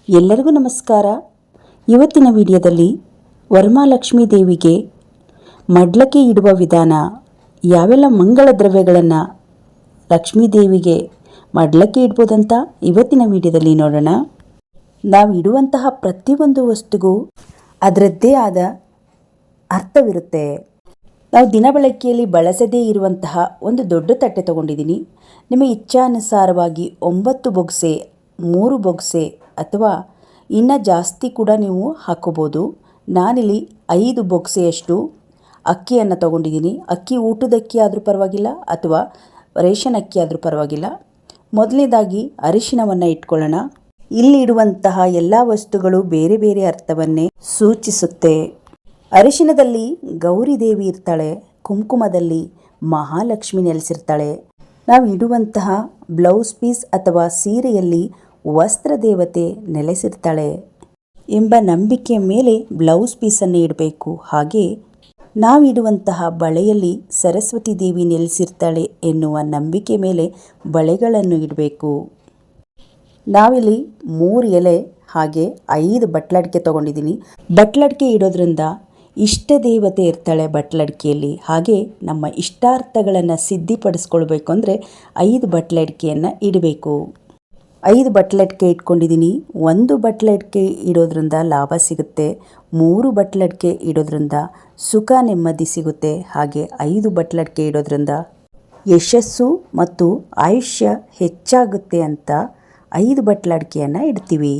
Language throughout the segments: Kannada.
ಎಲ್ಲರಿಗೂ ನಮಸ್ಕಾರ. ಇವತ್ತಿನ ವಿಡಿಯೋದಲ್ಲಿ ವರಮಹಾಲಕ್ಷ್ಮೀ ದೇವಿಗೆ ಮಡ್ಲಕ್ಕಿ ಇಡುವ ವಿಧಾನ, ಯಾವೆಲ್ಲ ಮಂಗಳ ದ್ರವ್ಯಗಳನ್ನು ಲಕ್ಷ್ಮೀ ದೇವಿಗೆ ಮಡ್ಲಕ್ಕಿ ಇಡ್ಬೋದಂತ ಇವತ್ತಿನ ವಿಡಿಯೋದಲ್ಲಿ ನೋಡೋಣ. ನಾವು ಇಡುವಂತಹ ಪ್ರತಿಯೊಂದು ವಸ್ತುಗೂ ಅದರದ್ದೇ ಆದ ಅರ್ಥವಿರುತ್ತೆ. ನಾವು ದಿನ ಬಳಕೆಯಲ್ಲಿ ಬಳಸದೇ ಇರುವಂತಹ ಒಂದು ದೊಡ್ಡ ತಟ್ಟೆ ತಗೊಂಡಿದ್ದೀನಿ. ನಿಮ್ಮ ಇಚ್ಛಾನುಸಾರವಾಗಿ 9 ಬೊಗಸೆ, 3 ಬೊಗಸೆ ಅಥವಾ ಇನ್ನೂ ಜಾಸ್ತಿ ಕೂಡ ನೀವು ಹಾಕೋಬೋದು. ನಾನಿಲ್ಲಿ 5 ಬೊಗಸೆಯಷ್ಟು ಅಕ್ಕಿಯನ್ನು ತಗೊಂಡಿದ್ದೀನಿ. ಅಕ್ಕಿ ಊಟದಕ್ಕಿ ಆದರೂ ಪರವಾಗಿಲ್ಲ ಅಥವಾ ರೇಷನ್ ಅಕ್ಕಿ ಆದರೂ ಪರವಾಗಿಲ್ಲ. ಮೊದಲನೇದಾಗಿ ಅರಿಶಿಣವನ್ನು ಇಟ್ಕೊಳ್ಳೋಣ. ಇಲ್ಲಿ ಇಡುವಂತಹ ಎಲ್ಲ ವಸ್ತುಗಳು ಬೇರೆ ಬೇರೆ ಅರ್ಥವನ್ನೇ ಸೂಚಿಸುತ್ತೆ. ಅರಿಶಿಣದಲ್ಲಿ ಗೌರಿ ದೇವಿ ಇರ್ತಾಳೆ, ಕುಂಕುಮದಲ್ಲಿ ಮಹಾಲಕ್ಷ್ಮಿ ನೆಲೆಸಿರ್ತಾಳೆ. ನಾವು ಇಡುವಂತಹ ಬ್ಲೌಸ್ ಪೀಸ್ ಅಥವಾ ಸೀರೆಯಲ್ಲಿ ವಸ್ತ್ರ ದೇವತೆ ನೆಲೆಸಿರ್ತಾಳೆ ಎಂಬ ನಂಬಿಕೆಯ ಮೇಲೆ ಬ್ಲೌಸ್ ಪೀಸನ್ನು ಇಡಬೇಕು. ಹಾಗೆ ನಾವಿಡುವಂತಹ ಬಳೆಯಲ್ಲಿ ಸರಸ್ವತಿ ದೇವಿ ನೆಲೆಸಿರ್ತಾಳೆ ಎನ್ನುವ ನಂಬಿಕೆ ಮೇಲೆ ಬಳೆಗಳನ್ನು ಇಡಬೇಕು. ನಾವಿಲ್ಲಿ 3 ಎಲೆ ಹಾಗೆ 5 ಬಟ್ಲಡಿಕೆ ತೊಗೊಂಡಿದ್ದೀನಿ. ಬಟ್ಲಡಿಕೆ ಇಡೋದ್ರಿಂದ ಇಷ್ಟ ದೇವತೆ ಇರ್ತಾಳೆ ಬಟ್ಲಡಿಕೆಯಲ್ಲಿ. ಹಾಗೆ ನಮ್ಮ ಇಷ್ಟಾರ್ಥಗಳನ್ನು ಸಿದ್ಧಿಪಡಿಸ್ಕೊಳ್ಬೇಕು ಅಂದರೆ 5 ಬಟ್ಲಡಿಕೆಯನ್ನು ಇಡಬೇಕು. 5 ಬಟ್ಲಡಿಕೆ ಇಟ್ಕೊಂಡಿದ್ದೀನಿ. 1 ಬಟ್ಲಡಿಕೆ ಇಡೋದ್ರಿಂದ ಲಾಭ ಸಿಗುತ್ತೆ, 3 ಬಟ್ಲಡಿಕೆ ಇಡೋದ್ರಿಂದ ಸುಖ ನೆಮ್ಮದಿ ಸಿಗುತ್ತೆ. ಹಾಗೆ 5 ಬಟ್ಲಡಿಕೆ ಇಡೋದ್ರಿಂದ ಯಶಸ್ಸು ಮತ್ತು ಆಯುಷ್ಯ ಹೆಚ್ಚಾಗುತ್ತೆ ಅಂತ 5 ಬಟ್ಲಡಿಕೆಯನ್ನು ಇಡ್ತೀವಿ.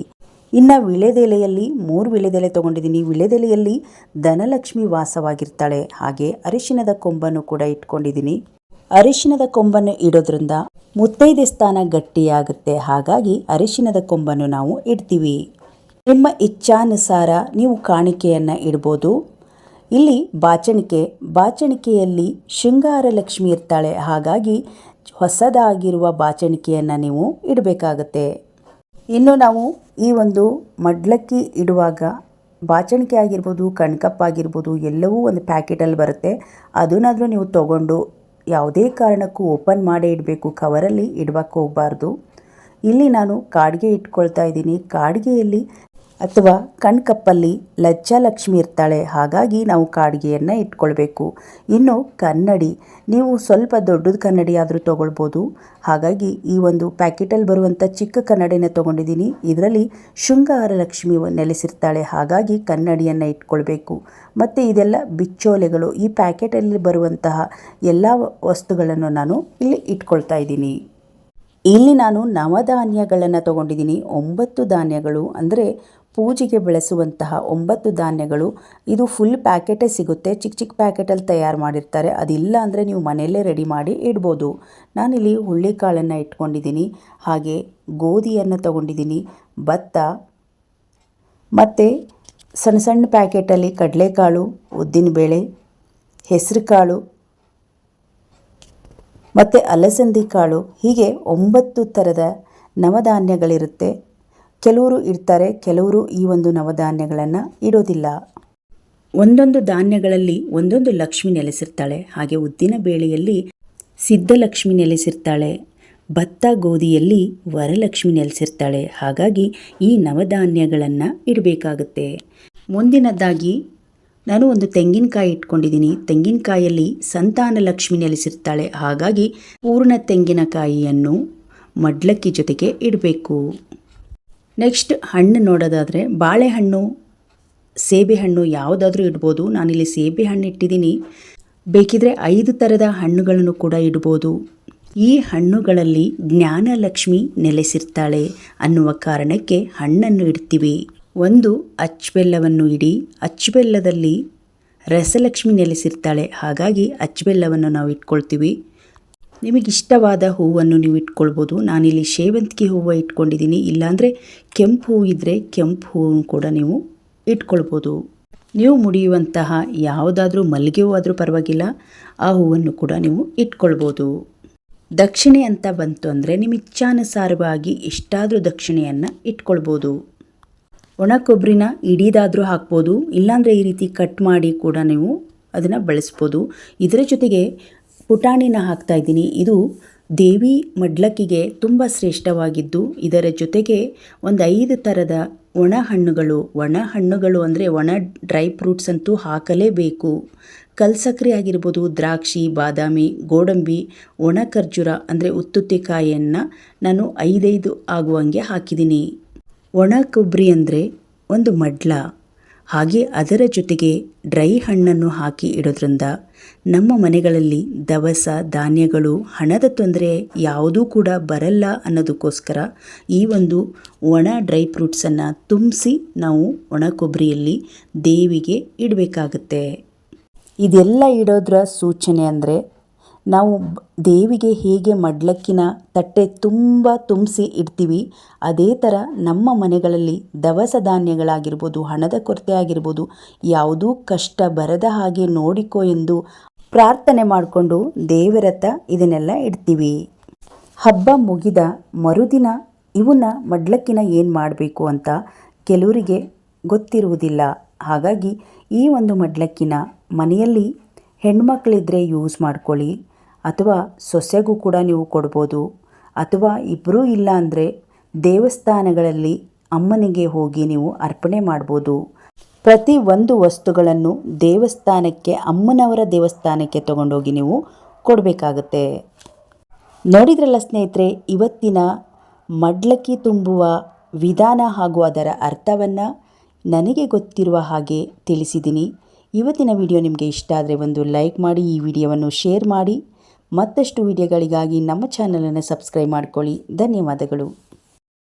ಇನ್ನು ವಿಳೆದೆಲೆಯಲ್ಲಿ 3 ವಿಳೆದೆಲೆ ತೊಗೊಂಡಿದ್ದೀನಿ. ವಿಳೆದೆಲೆಯಲ್ಲಿ ಧನಲಕ್ಷ್ಮಿ ವಾಸವಾಗಿರ್ತಾಳೆ. ಹಾಗೆ ಅರಿಶಿಣದ ಕೊಂಬನ್ನು ಕೂಡ ಇಟ್ಕೊಂಡಿದ್ದೀನಿ. ಅರಿಶಿಣದ ಕೊಂಬನ್ನು ಇಡೋದ್ರಿಂದ ಮುತ್ತೈದೆ ಸ್ಥಾನ ಗಟ್ಟಿಯಾಗುತ್ತೆ. ಹಾಗಾಗಿ ಅರಿಶಿಣದ ಕೊಂಬನ್ನು ನಾವು ಇಡ್ತೀವಿ. ನಿಮ್ಮ ಇಚ್ಛಾನುಸಾರ ನೀವು ಕಾಣಿಕೆಯನ್ನು ಇಡ್ಬೋದು. ಇಲ್ಲಿ ಬಾಚಣಿಕೆಯಲ್ಲಿ ಶೃಂಗಾರ ಲಕ್ಷ್ಮಿ ಇರ್ತಾಳೆ. ಹಾಗಾಗಿ ಹೊಸದಾಗಿರುವ ಬಾಚಣಿಕೆಯನ್ನು ನೀವು ಇಡಬೇಕಾಗತ್ತೆ. ಇನ್ನು ನಾವು ಈ ಒಂದು ಮಡ್ಲಕ್ಕಿ ಇಡುವಾಗ ಬಾಚಣಿಕೆ ಆಗಿರ್ಬೋದು, ಕಣ್ಕಪ್ಪ ಆಗಿರ್ಬೋದು, ಎಲ್ಲವೂ ಒಂದು ಪ್ಯಾಕೆಟಲ್ಲಿ ಬರುತ್ತೆ. ಅದನ್ನಾದರೂ ನೀವು ತಗೊಂಡು ಯಾವುದೇ ಕಾರಣಕ್ಕೂ ಓಪನ್ ಮಾಡೇ ಇಡಬೇಕು. ಕವರಲ್ಲಿ ಇಡಬೇಕು ಹೋಗಬಾರ್ದು. ಇಲ್ಲಿ ನಾನು ಕಾಡಿಗೆ ಇಟ್ಕೊಳ್ತಾ ಇದ್ದೀನಿ. ಕಾಡಿಗೆಯಲ್ಲಿ ಅಥವಾ ಕಣ್ಕಪ್ಪಲ್ಲಿ ಲಜ್ಜಾಲಕ್ಷ್ಮಿ ಇರ್ತಾಳೆ. ಹಾಗಾಗಿ ನಾವು ಕಾಡಿಗೆಯನ್ನು ಇಟ್ಕೊಳ್ಬೇಕು. ಇನ್ನು ಕನ್ನಡಿ, ನೀವು ಸ್ವಲ್ಪ ದೊಡ್ಡದು ಕನ್ನಡಿ ಆದರೂ ತೊಗೊಳ್ಬೋದು. ಹಾಗಾಗಿ ಈ ಒಂದು ಪ್ಯಾಕೆಟಲ್ಲಿ ಬರುವಂಥ ಚಿಕ್ಕ ಕನ್ನಡಿನ ತೊಗೊಂಡಿದ್ದೀನಿ. ಇದರಲ್ಲಿ ಶೃಂಗಾರ ಲಕ್ಷ್ಮಿ ನೆಲೆಸಿರ್ತಾಳೆ. ಹಾಗಾಗಿ ಕನ್ನಡಿಯನ್ನು ಇಟ್ಕೊಳ್ಬೇಕು. ಮತ್ತು ಇದೆಲ್ಲ ಬಿಚ್ಚೋಲೆಗಳು. ಈ ಪ್ಯಾಕೆಟಲ್ಲಿ ಬರುವಂತಹ ಎಲ್ಲ ವಸ್ತುಗಳನ್ನು ನಾನು ಇಲ್ಲಿ ಇಟ್ಕೊಳ್ತಾ ಇದ್ದೀನಿ. ಇಲ್ಲಿ ನಾನು ನವಧಾನ್ಯಗಳನ್ನು ತೊಗೊಂಡಿದ್ದೀನಿ. 9 ಧಾನ್ಯಗಳು ಅಂದರೆ ಪೂಜೆಗೆ ಬಳಸುವಂತಹ 9 ಧಾನ್ಯಗಳು. ಇದು ಫುಲ್ ಪ್ಯಾಕೆಟೇ ಸಿಗುತ್ತೆ. ಚಿಕ್ಕ ಚಿಕ್ಕ ಪ್ಯಾಕೆಟಲ್ಲಿ ತಯಾರು ಮಾಡಿರ್ತಾರೆ. ಅದಿಲ್ಲ ಅಂದರೆ ನೀವು ಮನೆಯಲ್ಲೇ ರೆಡಿ ಮಾಡಿ ಇಡ್ಬೋದು. ನಾನಿಲ್ಲಿ ಹುಳ್ಳಿಕಾಳನ್ನು ಇಟ್ಕೊಂಡಿದ್ದೀನಿ. ಹಾಗೆ ಗೋಧಿಯನ್ನು ತೊಗೊಂಡಿದ್ದೀನಿ, ಭತ್ತ ಮತ್ತು ಸಣ್ಣ ಸಣ್ಣ ಪ್ಯಾಕೆಟಲ್ಲಿ ಕಡಲೆಕಾಳು, ಉದ್ದಿನಬೇಳೆ, ಹೆಸರು ಕಾಳು ಮತ್ತು ಅಲಸಂದಿ ಕಾಳು, ಹೀಗೆ 9 ಥರದ ನವಧಾನ್ಯಗಳಿರುತ್ತೆ. ಕೆಲವರು ಇಡ್ತಾರೆ, ಕೆಲವರು ಈ ಒಂದು ನವಧಾನ್ಯಗಳನ್ನು ಇಡೋದಿಲ್ಲ. ಒಂದೊಂದು ಧಾನ್ಯಗಳಲ್ಲಿ ಒಂದೊಂದು ಲಕ್ಷ್ಮಿ ನೆಲೆಸಿರ್ತಾಳೆ. ಹಾಗೆ ಉದ್ದಿನ ಬೇಳೆಯಲ್ಲಿ ಸಿದ್ಧಲಕ್ಷ್ಮಿ ನೆಲೆಸಿರ್ತಾಳೆ, ಭತ್ತ ಗೋಧಿಯಲ್ಲಿ ವರಲಕ್ಷ್ಮಿ ನೆಲೆಸಿರ್ತಾಳೆ. ಹಾಗಾಗಿ ಈ ನವಧಾನ್ಯಗಳನ್ನು ಇಡಬೇಕಾಗುತ್ತೆ. ಮುಂದಿನದಾಗಿ ನಾನು ಒಂದು ತೆಂಗಿನಕಾಯಿ ಇಟ್ಕೊಂಡಿದ್ದೀನಿ. ತೆಂಗಿನಕಾಯಲ್ಲಿ ಸಂತಾನ ಲಕ್ಷ್ಮಿ ನೆಲೆಸಿರ್ತಾಳೆ. ಹಾಗಾಗಿ ಪೂರ್ಣ ತೆಂಗಿನಕಾಯಿಯನ್ನು ಮಡ್ಲಕ್ಕಿ ಜೊತೆಗೆ ಇಡಬೇಕು. ನೆಕ್ಸ್ಟ್ ಹಣ್ಣು ನೋಡೋದಾದರೆ ಬಾಳೆಹಣ್ಣು, ಸೇಬೆಹಣ್ಣು ಯಾವುದಾದ್ರೂ ಇಡ್ಬೋದು. ನಾನಿಲ್ಲಿ ಸೇಬೆಹಣ್ಣು ಇಟ್ಟಿದ್ದೀನಿ. ಬೇಕಿದ್ರೆ 5 ಥರದ ಹಣ್ಣುಗಳನ್ನು ಕೂಡ ಇಡ್ಬೋದು. ಈ ಹಣ್ಣುಗಳಲ್ಲಿ ಜ್ಞಾನಲಕ್ಷ್ಮಿ ನೆಲೆಸಿರ್ತಾಳೆ ಅನ್ನುವ ಕಾರಣಕ್ಕೆ ಹಣ್ಣನ್ನು ಇಡ್ತೀವಿ. 1 ಅಚ್ಚಬೆಲ್ಲವನ್ನು ಇಡಿ. ಅಚ್ಚಬೆಲ್ಲದಲ್ಲಿ ರಸಲಕ್ಷ್ಮಿ ನೆಲೆಸಿರ್ತಾಳೆ. ಹಾಗಾಗಿ ಅಚ್ಚಬೆಲ್ಲವನ್ನು ನಾವು ಇಟ್ಕೊಳ್ತೀವಿ. ನಿಮಗಿಷ್ಟವಾದ ಹೂವನ್ನು ನೀವು ಇಟ್ಕೊಳ್ಬೋದು. ನಾನಿಲ್ಲಿ ಸೇವಂತಿಗೆ ಹೂವು ಇಟ್ಕೊಂಡಿದ್ದೀನಿ. ಇಲ್ಲಾಂದರೆ ಕೆಂಪು ಹೂವು ಇದ್ದರೆ ಕೆಂಪು ಹೂವು ಕೂಡ ನೀವು ಇಟ್ಕೊಳ್ಬೋದು. ನೀವು ಮುಡಿಯುವಂತಹ ಯಾವುದಾದ್ರೂ ಮಲ್ಲಿಗೆ ಹೂವು ಆದರೂ ಪರವಾಗಿಲ್ಲ, ಆ ಹೂವನ್ನು ಕೂಡ ನೀವು ಇಟ್ಕೊಳ್ಬೋದು. ದಕ್ಷಿಣೆ ಅಂತ ಬಂತು ಅಂದರೆ ನಿಮ್ಮ ಇಚ್ಛಾನುಸಾರವಾಗಿ ಎಷ್ಟಾದರೂ ದಕ್ಷಿಣೆಯನ್ನು ಇಟ್ಕೊಳ್ಬೋದು. ಒಣ ಕೊಬ್ಬರಿನ ಇಡೀದಾದರೂ ಹಾಕ್ಬೋದು, ಇಲ್ಲಾಂದರೆ ಈ ರೀತಿ ಕಟ್ ಮಾಡಿ ಕೂಡ ನೀವು ಅದನ್ನು ಬಳಸ್ಬೋದು. ಇದರ ಜೊತೆಗೆ ಪುಟಾಣಿನ ಹಾಕ್ತಾಯಿದ್ದೀನಿ. ಇದು ದೇವಿ ಮಡ್ಲಕ್ಕಿಗೆ ತುಂಬ ಶ್ರೇಷ್ಠವಾಗಿದ್ದು, ಇದರ ಜೊತೆಗೆ ಒಂದು 5 ಥರದ ಒಣ ಹಣ್ಣುಗಳು ಅಂದರೆ ಒಣ ಡ್ರೈ ಫ್ರೂಟ್ಸ್ ಅಂತೂ ಹಾಕಲೇಬೇಕು. ಕಲ್ಸಕ್ರೆ ಆಗಿರ್ಬೋದು, ದ್ರಾಕ್ಷಿ, ಬಾದಾಮಿ, ಗೋಡಂಬಿ, ಒಣ ಖರ್ಜೂರ ಅಂದರೆ ಉತ್ತುತ್ತೆಕಾಯಿಯನ್ನು ನಾನು 5 ಆಗುವಂಗೆ ಹಾಕಿದ್ದೀನಿ. ಒಣ ಕೊಬ್ಬರಿ ಅಂದರೆ ಒಂದು ಮಡ್ಲ, ಹಾಗೆ ಅದರ ಜೊತೆಗೆ ಡ್ರೈ ಹಣ್ಣನ್ನು ಹಾಕಿ ಇಡೋದ್ರಿಂದ ನಮ್ಮ ಮನೆಗಳಲ್ಲಿ ದವಸ ಧಾನ್ಯಗಳು, ಹಣದ ತೊಂದರೆ ಯಾವುದೂ ಕೂಡ ಬರಲ್ಲ ಅನ್ನೋದಕ್ಕೋಸ್ಕರ ಈ ಒಂದು ಒಣ ಡ್ರೈ ಫ್ರೂಟ್ಸನ್ನು ತುಂಬಿಸಿ ನಾವು ಒಣ ಕೊಬ್ಬರಿಯಲ್ಲಿ ದೇವಿಗೆ ಇಡಬೇಕಾಗತ್ತೆ. ಇದೆಲ್ಲ ಇಡೋದ್ರ ಸೂಚನೆ ಅಂದರೆ ನಾವು ದೇವಿಗೆ ಹೇಗೆ ಮಡ್ಲಕ್ಕಿನ ತಟ್ಟೆ ತುಂಬ ತುಂಬಿಸಿ ಇಡ್ತೀವಿ, ಅದೇ ಥರ ನಮ್ಮ ಮನೆಗಳಲ್ಲಿ ದವಸ ಧಾನ್ಯಗಳಾಗಿರ್ಬೋದು, ಹಣದ ಕೊರತೆ ಆಗಿರ್ಬೋದು, ಯಾವುದೂ ಕಷ್ಟ ಬರದ ಹಾಗೆ ನೋಡಿಕೋ ಎಂದು ಪ್ರಾರ್ಥನೆ ಮಾಡಿಕೊಂಡು ದೇವರತ್ತ ಇದನ್ನೆಲ್ಲ ಇಡ್ತೀವಿ. ಹಬ್ಬ ಮುಗಿದ ಮರುದಿನ ಇವನ್ನ ಮಡ್ಲಕ್ಕಿನ ಏನು ಮಾಡಬೇಕು ಅಂತ ಕೆಲವರಿಗೆ ಗೊತ್ತಿರುವುದಿಲ್ಲ. ಹಾಗಾಗಿ ಈ ಒಂದು ಮಡ್ಲಕ್ಕಿನ ಮನೆಯಲ್ಲಿ ಹೆಣ್ಮಕ್ಳಿದ್ರೆ ಯೂಸ್ ಮಾಡ್ಕೊಳ್ಳಿ, ಅಥವಾ ಸೊಸೆಗೂ ಕೂಡ ನೀವು ಕೊಡ್ಬೋದು, ಅಥವಾ ಇಬ್ಬರೂ ಇಲ್ಲ ಅಂದರೆ ದೇವಸ್ಥಾನಗಳಲ್ಲಿ ಅಮ್ಮನಿಗೆ ಹೋಗಿ ನೀವು ಅರ್ಪಣೆ ಮಾಡ್ಬೋದು. ಪ್ರತಿ ಒಂದು ವಸ್ತುಗಳನ್ನು ದೇವಸ್ಥಾನಕ್ಕೆ, ಅಮ್ಮನವರ ದೇವಸ್ಥಾನಕ್ಕೆ ತಗೊಂಡೋಗಿ ನೀವು ಕೊಡಬೇಕಾಗತ್ತೆ. ನೋಡಿದ್ರಲ್ಲ ಸ್ನೇಹಿತರೆ, ಇವತ್ತಿನ ಮಡ್ಲಕ್ಕಿ ತುಂಬುವ ವಿಧಾನ ಹಾಗೂ ಅದರ ಅರ್ಥವನ್ನು ನನಗೆ ಗೊತ್ತಿರುವ ಹಾಗೆ ತಿಳಿಸಿದ್ದೀನಿ. ಇವತ್ತಿನ ವಿಡಿಯೋ ನಿಮಗೆ ಇಷ್ಟ ಆದರೆ ಒಂದು ಲೈಕ್ ಮಾಡಿ, ಈ ವಿಡಿಯೋವನ್ನು ಶೇರ್ ಮಾಡಿ. ಮತ್ತಷ್ಟು ವಿಡಿಯೋಗಳಿಗಾಗಿ ನಮ್ಮ ಚಾನಲನ್ನು ಸಬ್ಸ್ಕ್ರೈಬ್ ಮಾಡಿಕೊಳ್ಳಿ. ಧನ್ಯವಾದಗಳು.